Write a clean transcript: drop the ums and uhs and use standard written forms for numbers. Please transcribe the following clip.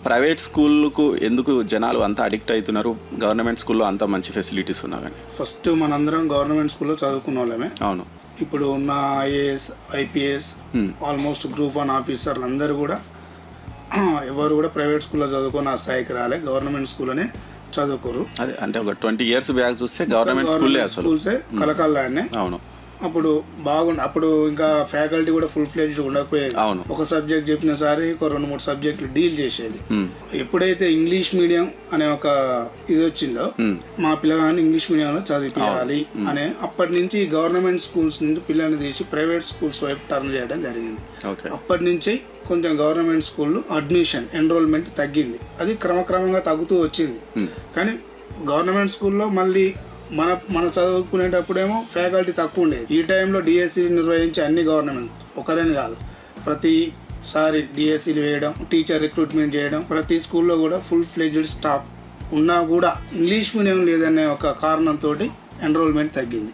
Private స్కూళ్ళకు ఎందుకు జనాలు అంత అడిక్ట్ అవుతున్నారు, గవర్నమెంట్ స్కూల్లో అంత మంచి ఫెసిలిటీస్ ఉన్నా కానీ? ఫస్ట్ మనందరం గవర్నమెంట్ స్కూల్లో చదువుకున్న వాళ్ళమే. అవును. ఇప్పుడు ఉన్న ఐఏఎస్, ఐపీఎస్, ఆల్మోస్ట్ గ్రూప్ 1 ఆఫీసర్లు అందరూ కూడా ఎవరు కూడా ప్రైవేట్ స్కూల్లో చదువుకొని ఆ స్థాయికి రాలే, గవర్నమెంట్ స్కూల్లోనే చదువుకోరు. అదే అంటే ఒక 20 years బ్యాక్ చూస్తే గవర్నమెంట్ స్కూల్సే కలకాలనే. అవును. అప్పుడు అప్పుడు ఇంకా ఫ్యాకల్టీ కూడా ఫుల్ ఫ్లెడ్జ్డ్ ఉండకపోయేది. ఒక సబ్జెక్ట్ చెప్పిన సారి ఒక 2-3 సబ్జెక్టులు డీల్ చేసేది. ఎప్పుడైతే ఇంగ్లీష్ మీడియం అనే ఒక ఇది వచ్చిందో, మా పిల్లగాన్ని ఇంగ్లీష్ మీడియంలో చదివించాలి అనే అప్పటి నుంచి గవర్నమెంట్ స్కూల్స్ నుంచి పిల్లల్ని తీసి ప్రైవేట్ స్కూల్స్ వైపు టర్న్ చేయడం జరిగింది. అప్పటి నుంచి కొంచెం గవర్నమెంట్ స్కూల్ అడ్మిషన్ ఎన్రోల్మెంట్ తగ్గింది. అది క్రమక్రమంగా తగ్గుతూ వచ్చింది. కానీ గవర్నమెంట్ స్కూల్లో మళ్ళీ మన చదువుకునేటప్పుడేమో ఫ్యాకల్టీ తక్కువ ఉండేది. ఈ టైంలో డిఎస్సి నిర్వహించే అన్ని గవర్నమెంట్ ఒకరని కాదు, ప్రతిసారి డిఎస్సీలు వేయడం, టీచర్ రిక్రూట్మెంట్ చేయడం, ప్రతి స్కూల్లో కూడా ఫుల్ ఫ్లెడ్జ్డ్ స్టాఫ్ ఉన్నా కూడా ఇంగ్లీష్ మీడియం లేదనే ఒక కారణంతో ఎన్రోల్మెంట్ తగ్గింది.